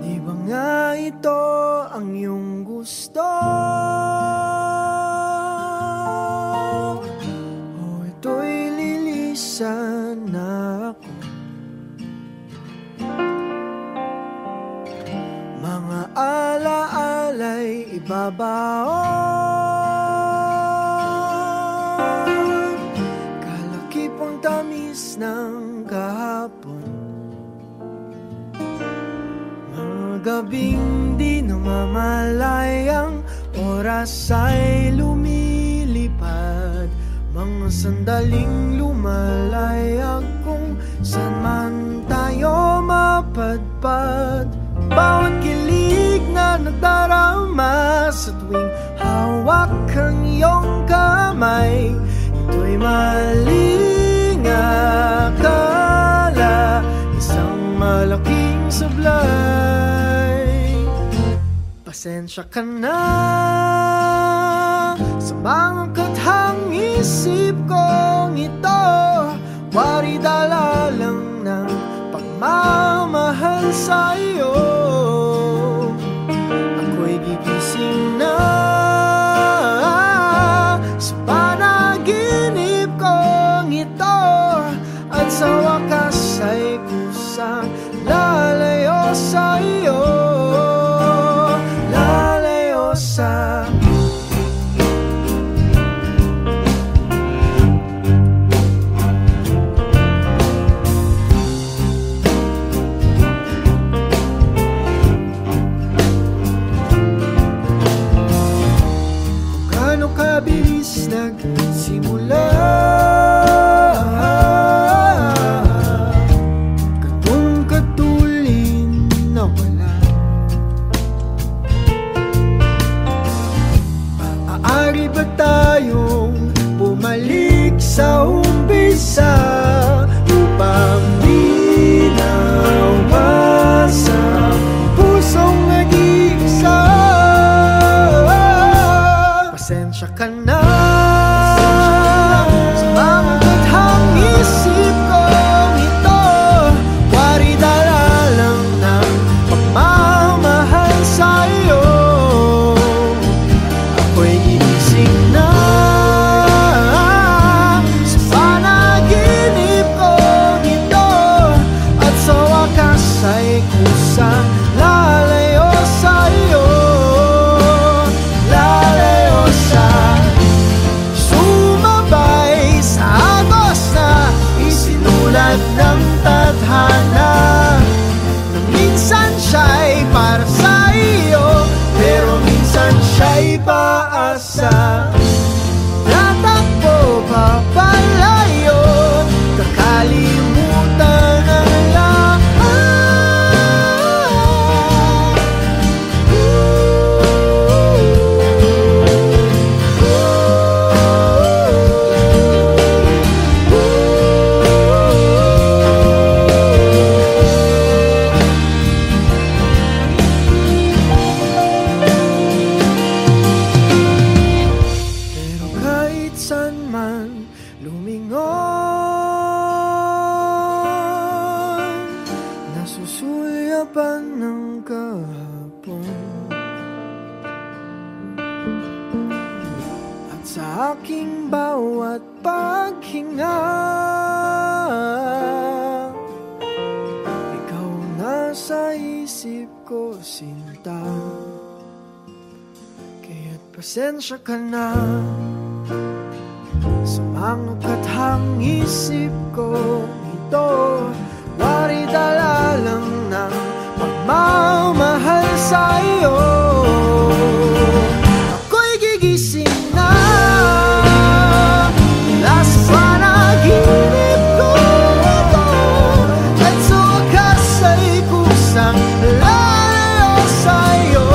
Di ba nga ito ang iyong gusto? O ito'y lilisan na ako? Mga alaala'y ibabaon, kalakipang tamis ng kahapon. Mga gabing di namamalayang oras ay lumilipad, mga sandaling lumalayag kung saan man tayo mapadpad. Bawat kilig na nagdarama sa tuwing hawak ang iyong kamay, ito'y maling akala, isang malaking sablay. Pasensya ka na sa mga kathang isip kong ito, wari dala lang ng pagmamahal sa iyo. Ako'y gigising na sa panaginip kong ito, at sa wakas ay kusang lalayo sa iyo, lalayo sa kabilis nagsimula, katong katulin na wala. Maaari ba tayong bumalik sa umpisa upang di nawasak pusong nag-iisa? Pasensya ka na sa mga kathang isip kong ito, wari dala lang ng pagmamahal sa iyo. Ako'y gigising na sa panaginip kong ito, at sa wakas ay kusang lalayo sa iyo, ng tadhana, na minsan siya'y para sa iyo, pero minsan siya'y paasa. Tatakbo papalayo, kakalimutan ang lahat. Saan man lumingon, nasusulyapan ng kahapon, at sa aking bawat paghinga, ikaw nasa isip ko, sinta. Kaya't pasensya ka na sa mga kathang isip ko ito, wari dala lang ng pagmamahal sa iyo. Ako'y gigising na mula sa panaginip ko ito, at sa wakas ay kusang lalayo sa iyo,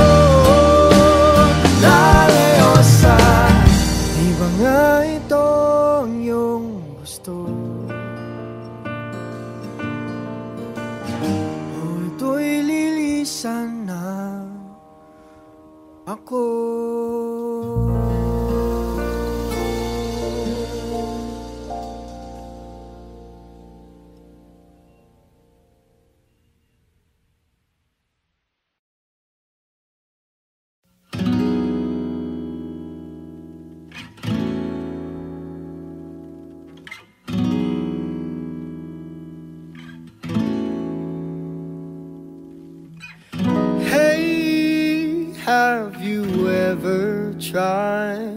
lalayo sa. Di ba nga ito ang iyong gusto? O ito'y lilisan na ako. have you ever tried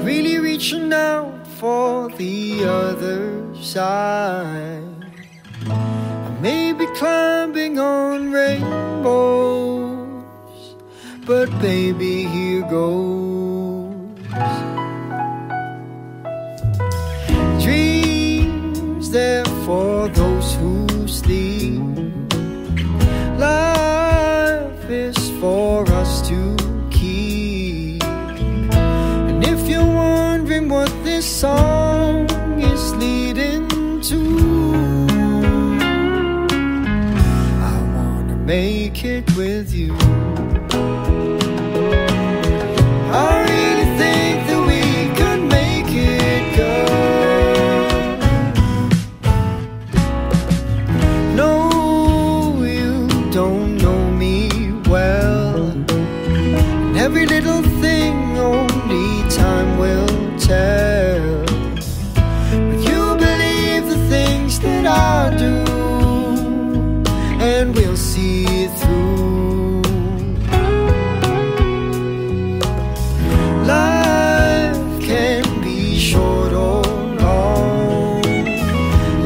really reaching out for the other side? I may be climbing on rainbows, but baby, here goes. Dreams there for those who sleep. Life is for us to keep. And if you're wondering what this song is leading to, I wanna make it with you. I really think that we could make it, girl. No, you don't know me well, and every little thing only time will tell. But you believe the things that I do, and we'll see it through. Life can be short or long.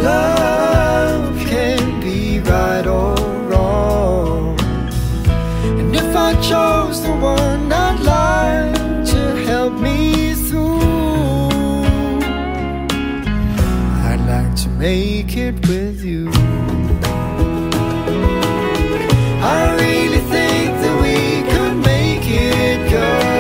Love can be right or wrong. And if I chose the one I'd like to help me through, I'd like to make it with you. I really think that we could make it, girl.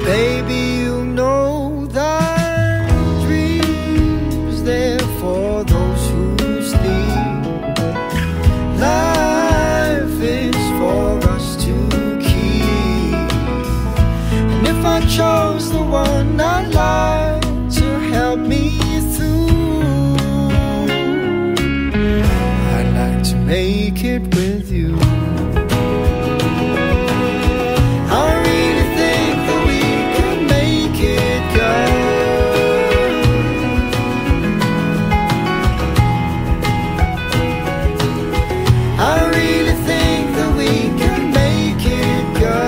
Baby, you know that dreams there for those who sleep. Life is for us to keep. And if I chose the one I'd like to help me through, I'd like to make it with you. I really think that we could make it, girl. I really think that we can make it, girl.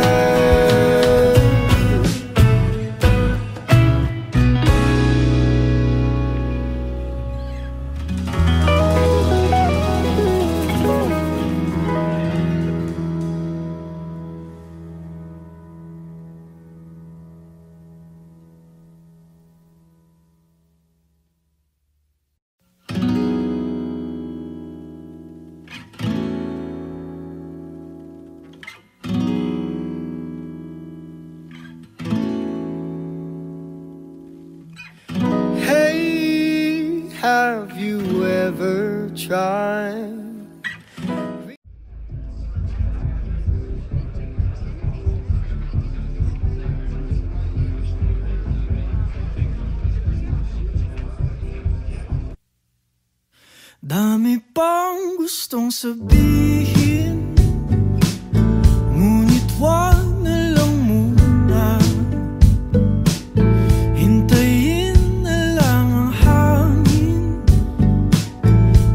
Hey, have you ever tried? Dami pang gustong sabihin, ngunit wag na lang muna. Hintayin na lang ang hangin,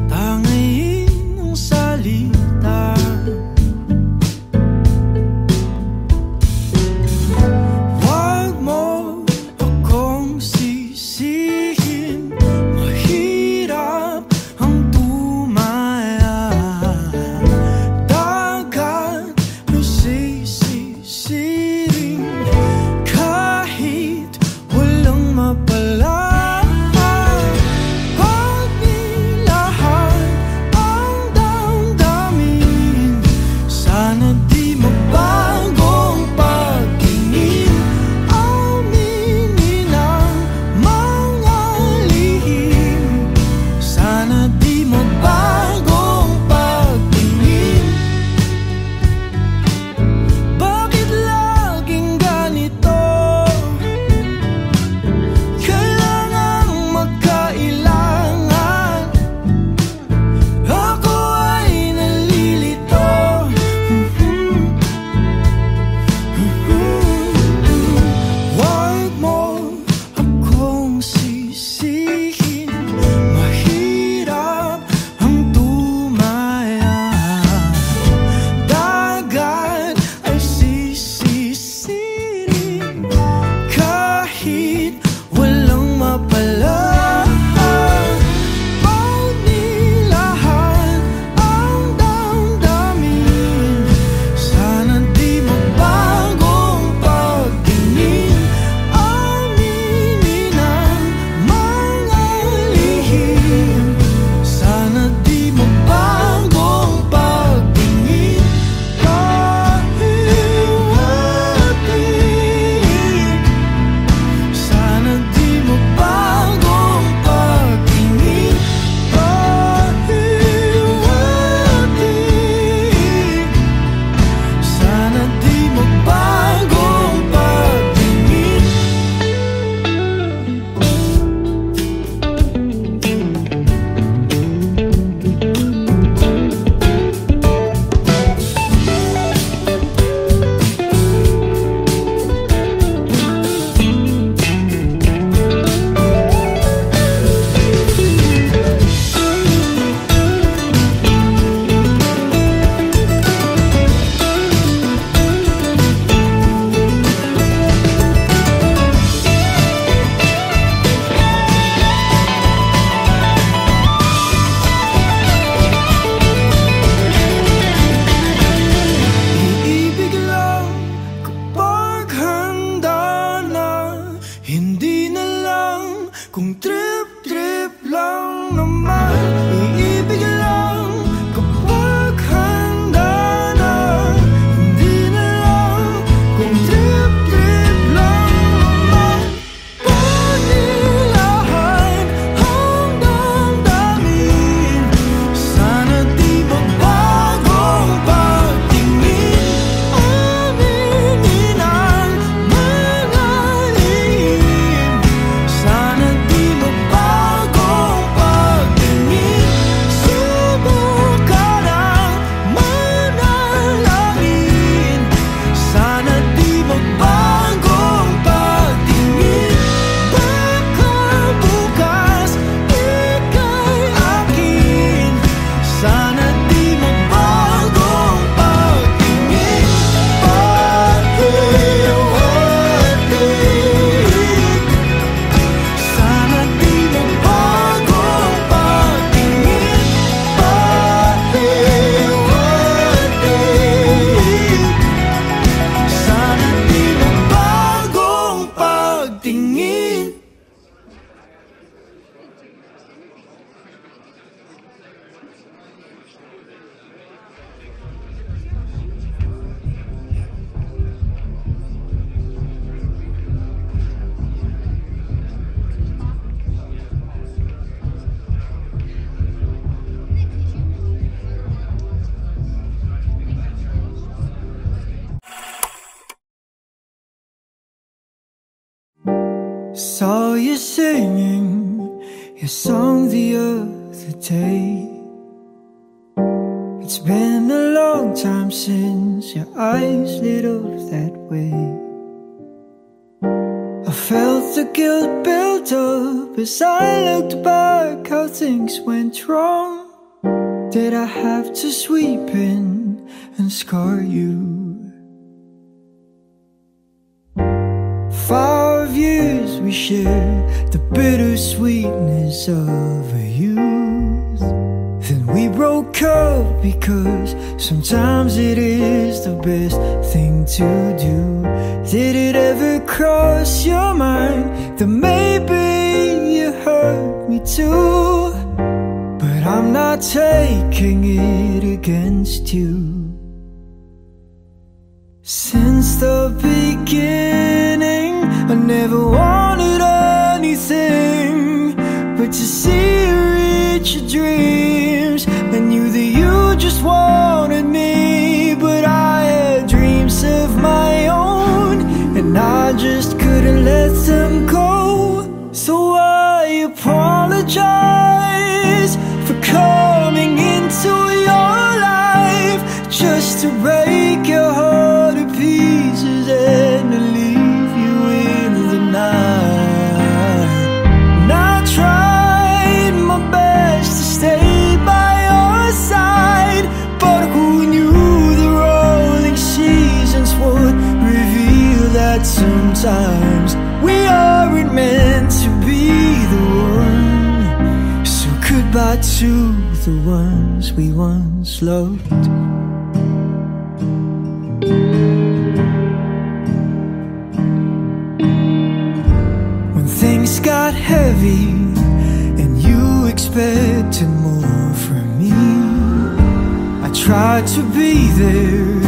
tangayin ang salita. Wag mo akong sisihin, mahirap ang tumaya. Hindi na lang kung trip-trip lang naman, iibig lang kapag handa na. Hindi na lang kung trip-trip lang naman, panilahan hanggang damin. Sana di magbagong pagtingin, aminin ang mga lihim. Sana di magbagong pagtingin, subukan ang manalangin. Sana di magbagong pagtingin, baka bukas ika'y akin. Sana di magbagong pagtingin, pahiwatig. Sana di magbagong pagtingin, pahiwatig. Sana di magbagong pagtingin. Saw you singing your song the other day. It's been a long time since your eyes lit up that way. I felt the guilt build up as I looked back how things went wrong. Did I have to sweep in and scar you? 5 years we shared the bittersweetness of a youth. Then we broke up because sometimes it is the best thing to do. Did it ever cross your mind that maybe you hurt me too? But I'm not taking it against you. Since the beginning, I never wanted anything but to see you reach your dreams. I knew that you just wanted me, but I had dreams of my own, and I just couldn't let them go. So I apologize for coming into your life just to break your heart to pieces and to leave you in the night. And I tried my best to stay by your side, but who knew the rolling seasons would reveal that sometimes we aren't meant to be the one. So goodbye to the ones we once loved. When things got heavy and you expected more from me, I tried to be there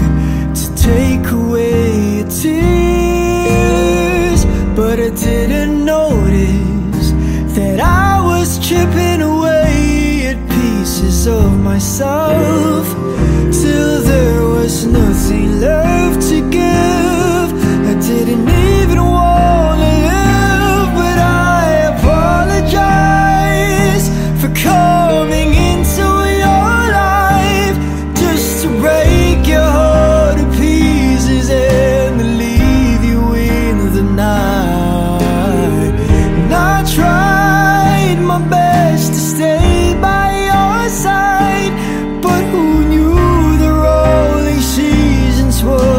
to take away your tears, but I didn't notice that I was chipping away at pieces of myself till there was nothing left to give. I didn't even want to live, but I apologize for coming into your life just to break your heart to pieces and to leave you in the night. And I tried my best to stay by your side, but who knew the rolling seasons would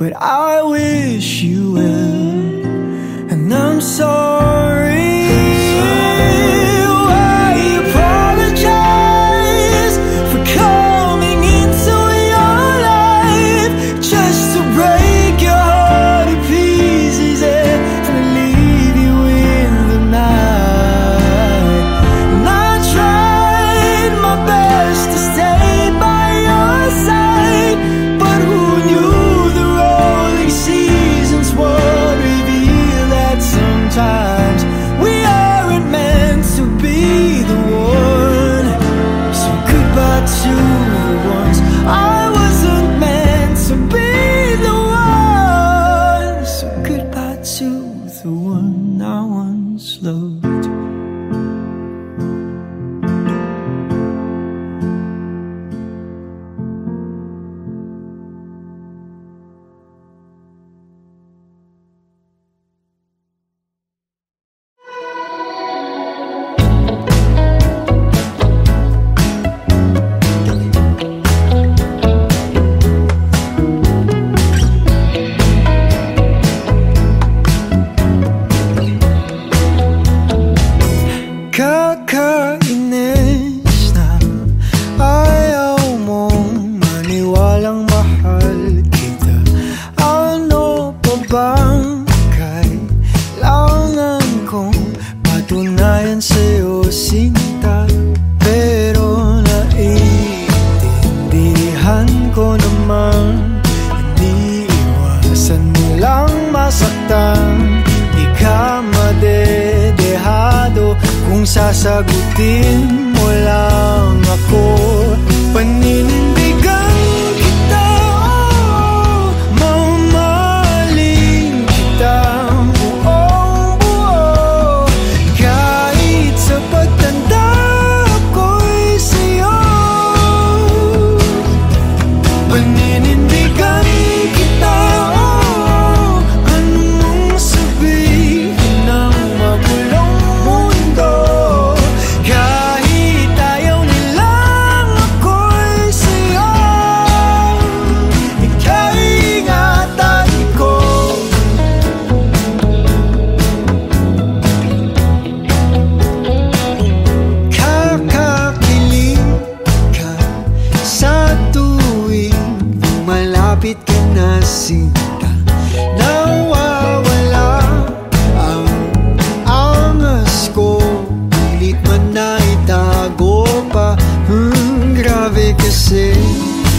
but I wish you well. And I'm sorry, I apologize for coming into your life just to break your heart to pieces and leave you in the night. And I tried my best to stay by your side, but who knew the rolling seasons would reveal that sometimes we aren't meant to be the one. So goodbye to the ones I wasn't meant to be the one. So goodbye to the one I once loved. Kakainis na ayaw mong maniwalang mahal kita. Ano pa bang kailangan kong patunayan sa'yo, sinta? Pero naiintindihan ko naman, hindi iwasan mo lang masaktan. Di ka madedehado kung sasagutin mo lang ako. Paninindigan kita, mamahalin kita buong buo, kahit sa pagtanda ko'y sa'yo. Paninindigan kita, anong sabihin ng magulong mundo, kahit ayaw nilang ako'y sa'yo. Ikaw ingatan ko. Kakakilig ka sa tuwing malapit ka na, sinta. Nawawala ang angas ko, pilit man na itago pa. Grabe kasi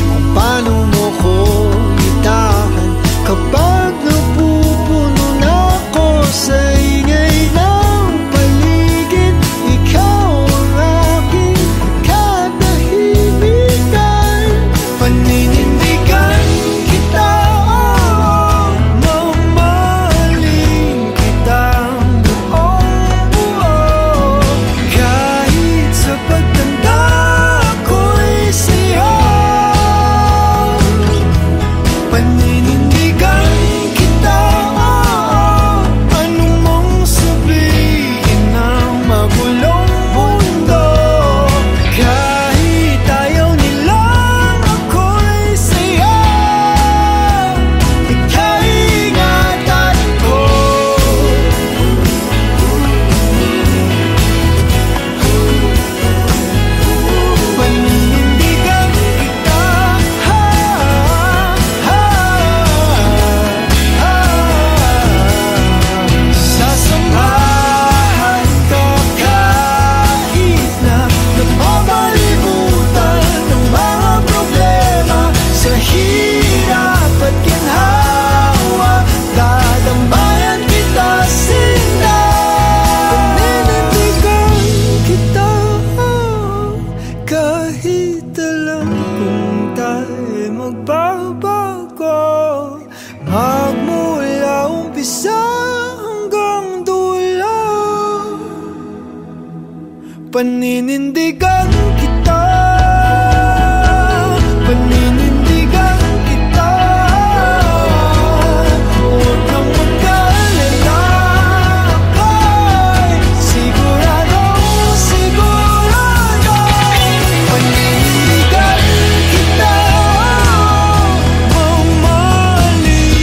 kung paano mo ko itahan kapag napupuno na ako sa ingay ng paligid. Ikaw ang aking katahimikan. Paninindigan kita, mamahalin kita buong buo, kahit sa pagtanda ko'y sa'yo. Paninindigan kita, anong mong sabihin ng magulong mundo, kahit ayaw nilang ako'y sa'yo. Ikaw ingatan ko. Paninindigan kita, sasamahan ka kahit na napapalibutan ng mga problema. Sa hirap at ginhawa, dadambayan kita, sinta. Paninindigan kita, kahit alam kung tayo magbabago, magmula umpisa hanggang dulo. Paninindigan kita, paninindigan kita. Huwag kang mag-alala, ako'y siguradong sigurado. Paninindigan kita, mamahalin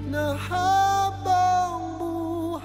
na habang buhay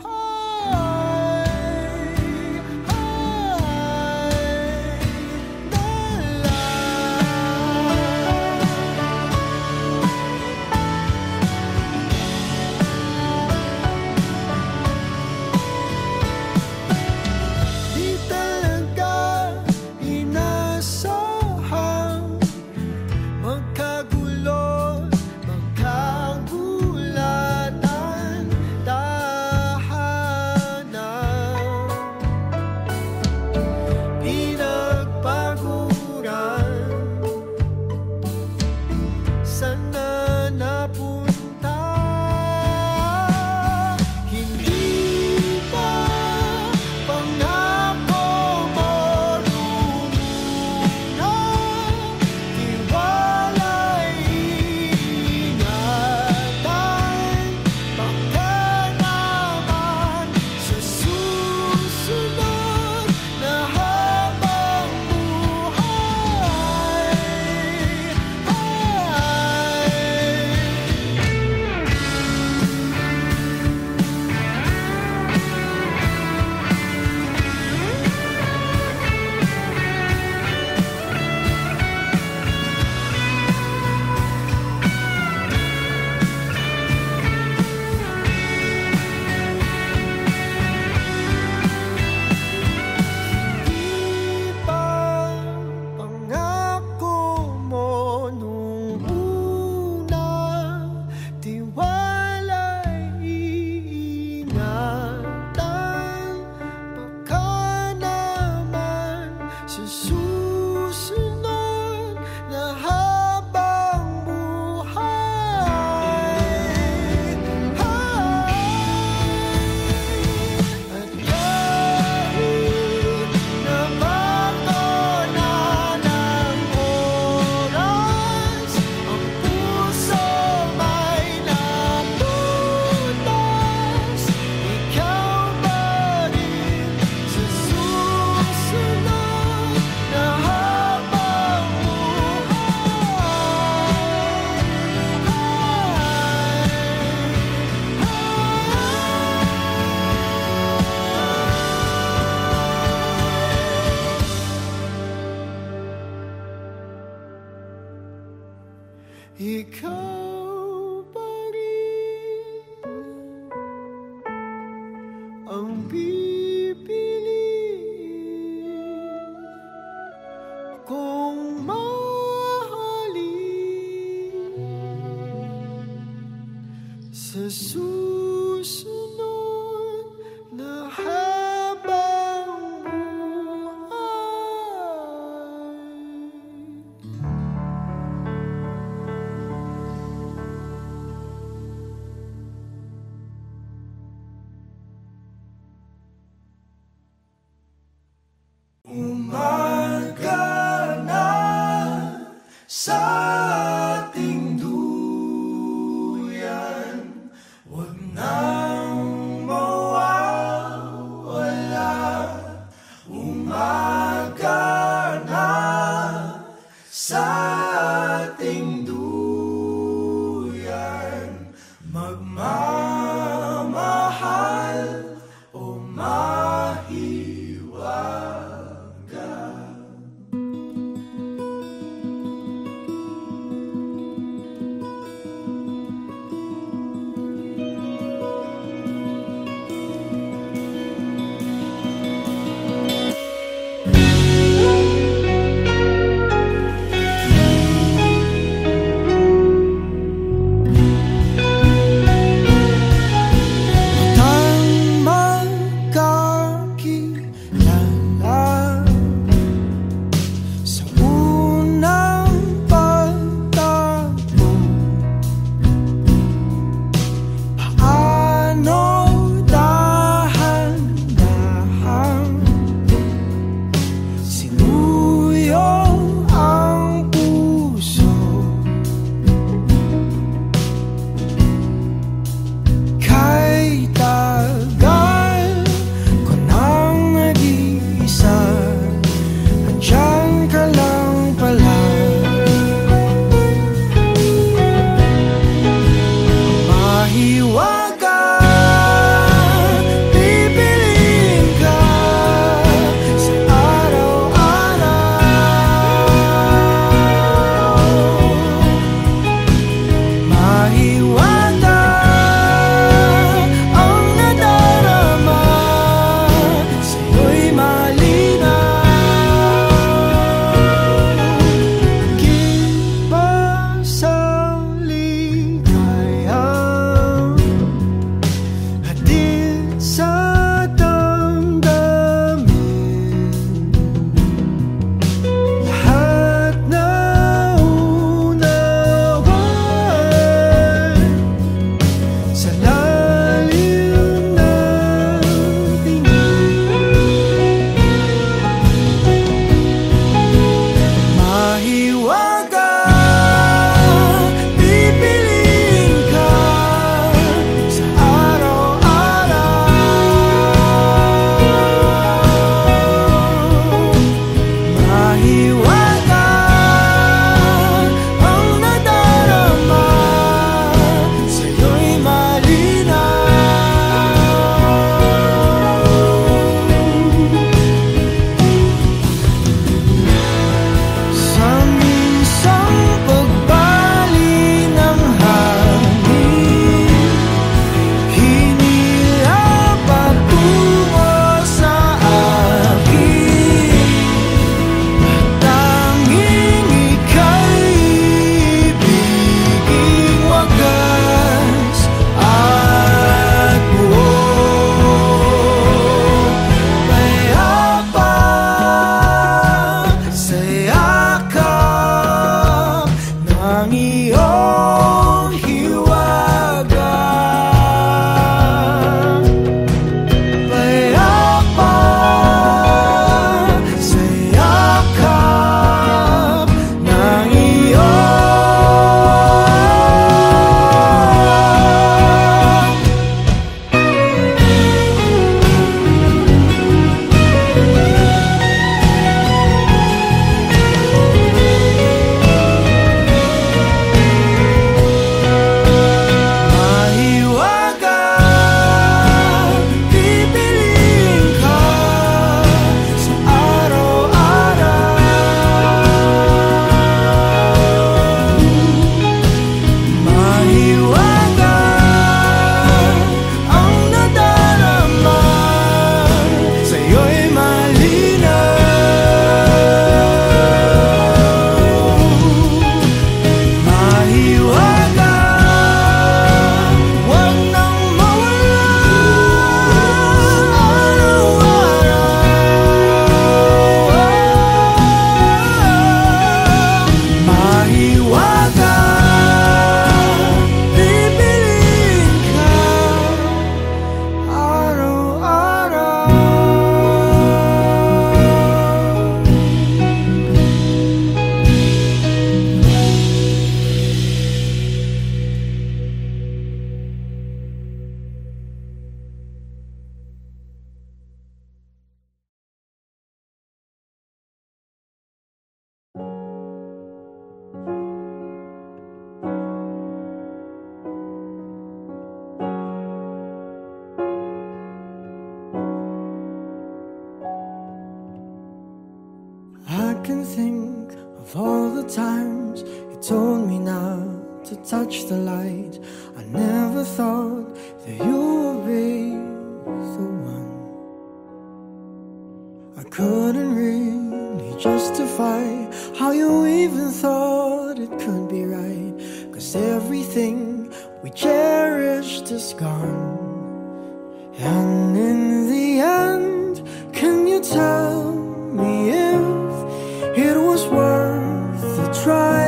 ikaw pa rin ang pipiliin kung mahalin sa susunod na habang umaga na sa ating duyan, wag nang told me not to touch the light. I never thought that you would be the one. I couldn't really justify how you even thought it could be right, 'cause everything we cherished is gone. And in the end, can you tell me if it was worth the try,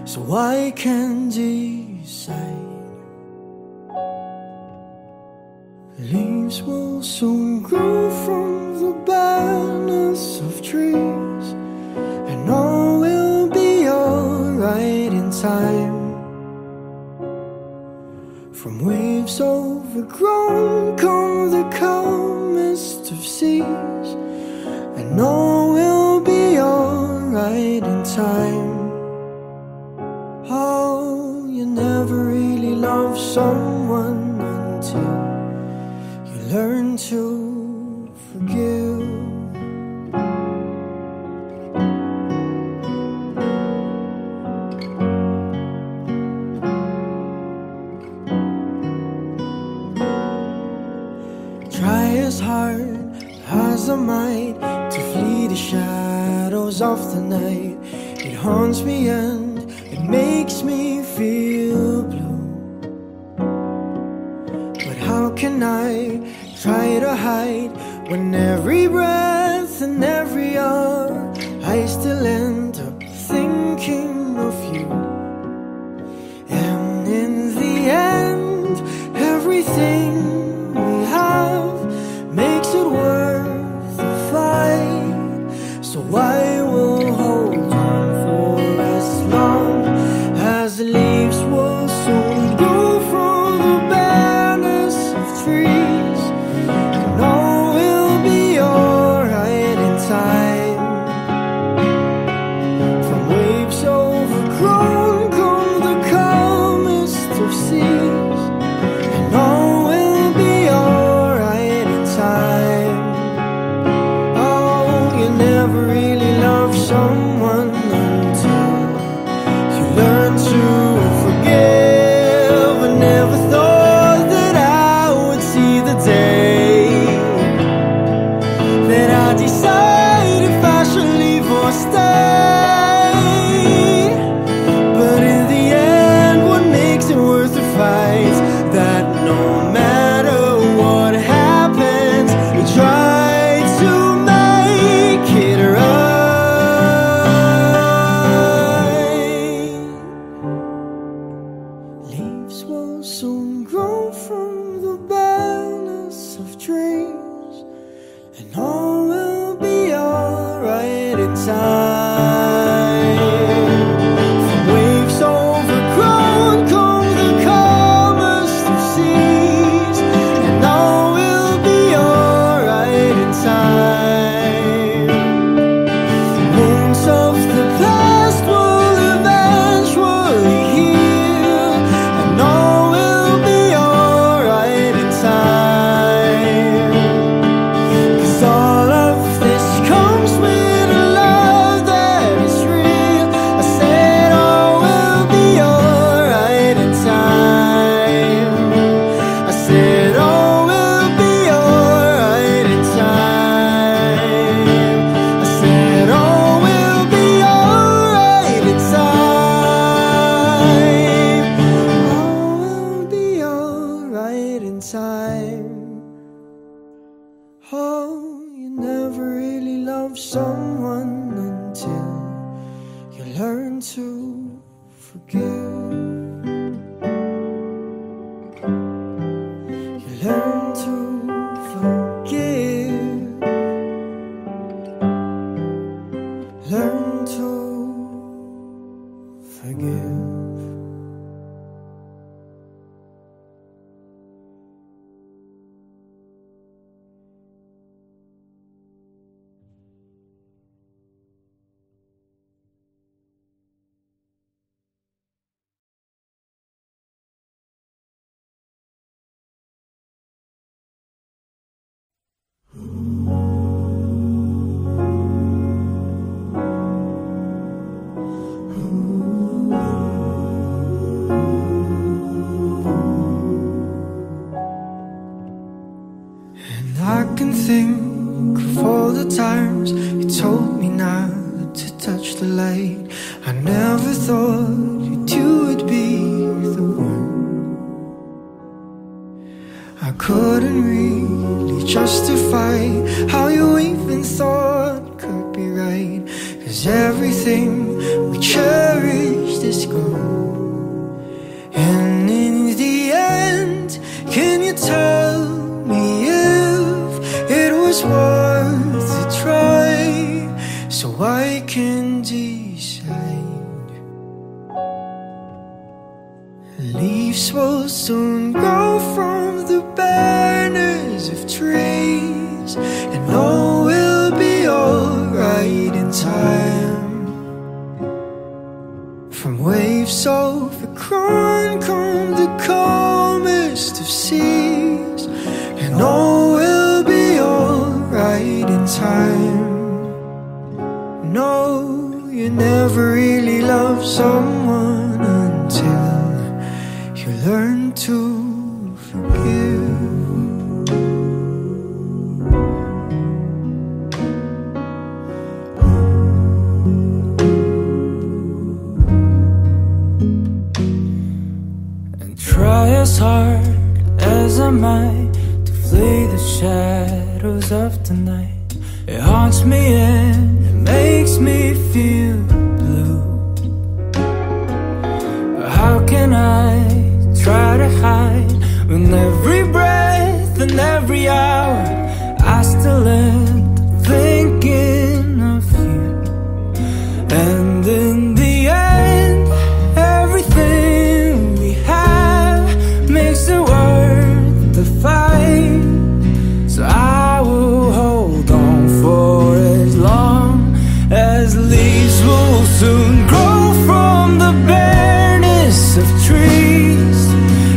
so I can decide? Leaves will soon grow from the barrenness of trees, and all will be alright in time. From waves overgrown come the calmest of seas, and all will be alright in time. Oh, you never really love someone until you learn to forgive. Try as hard as I might to flee the shadows of the night. It haunts me and it makes me feel blue. But how can I try to hide when every breath and every hour I still end up thinking of you? And in the end, everything we have makes it worth the fight. So I will hold on for as long as the leaves will soon grow from the barrenness of trees, and all will be alright in time. From waves overgrown come the calmest of seas, and all will be alright in time. Oh, you never really love someone until you learn to forgive. I never thought that I would see the day that I decide if I should leave or stay. But in the end, what makes it worth the fight? That no matter what happens, we try to make it right. Leaves will soon grow from the barrenness of trees, and all will be alright in time. From waves overgrown come the calmest of seas, and all will be alright in time. Wounds of the past will eventually heal, and all will be alright in time. 'Cause all of this comes with a love that is real. I said all will be alright in time. I said all will be alright in time. I said all will be alright in time. All will be alright in time. Oh, you never really love someone until you learn to forgive. You learn to forgive. Learn to forgive. I couldn't really justify how you even thought could be right, 'cause everything we cherished is gone. And in the end, can you tell me if it was worth a try, so I can decide? Leaves will soon grow from the barrenness of trees, and all will be alright in time. From waves overgrown come the calmest of seas, and all will be alright in time. No, you never really love someone until you learn to forgive. And try as hard as I might to flee the shadows of the night. It haunts me and it makes me feel blue. How can I try to hide when every breath and every hour I still end up thinking of you? And in the end, everything we have makes it worth the fight. So I will hold on for as long as leaves will soon grow from the barrenness of trees,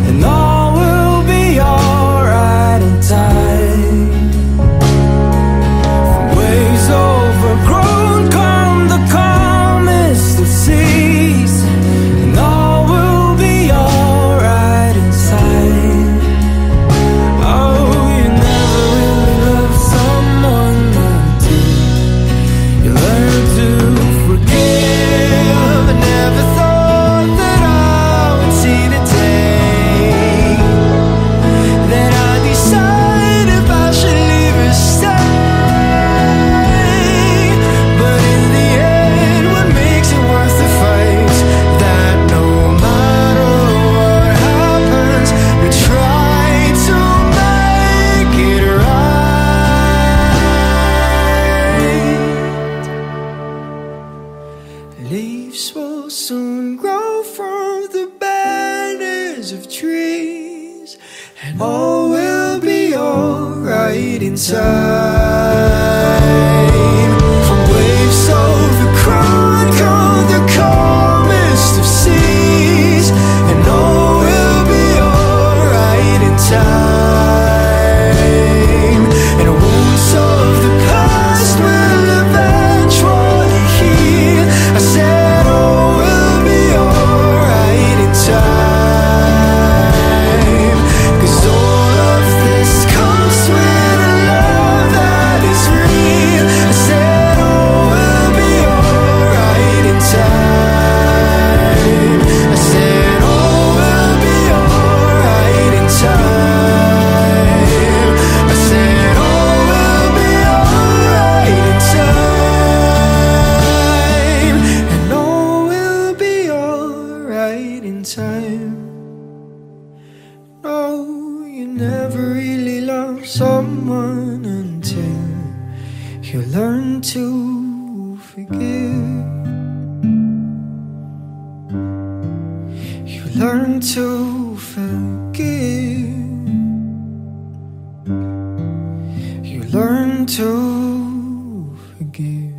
and all will be alright in time. From waves overgrown come the calmest of seas, and all will be alright inside. Oh, you never really love someone until you learn to forgive. I never thought that I would see the day that I decide if I should leave or stay. But in the end, what makes it worth the fight? That no matter what happens, we try to make it right. Leaves will soon grow from the barrenness of trees, and all will be alright in time. From waves overgrown come the calmest of seas, and all will be alright in time. And wounds of the past will eventually heal. I said all will be alright in time, 'cause all of this comes with a love that is real. I said all will be alright in time. I said all will be alright in time. I said all will be alright in time. And all will be alright in time. No, you never really love someone until you learn to forgive. You learn to forgive. You learn to forgive.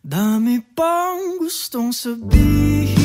Dami pang gustong sabihin,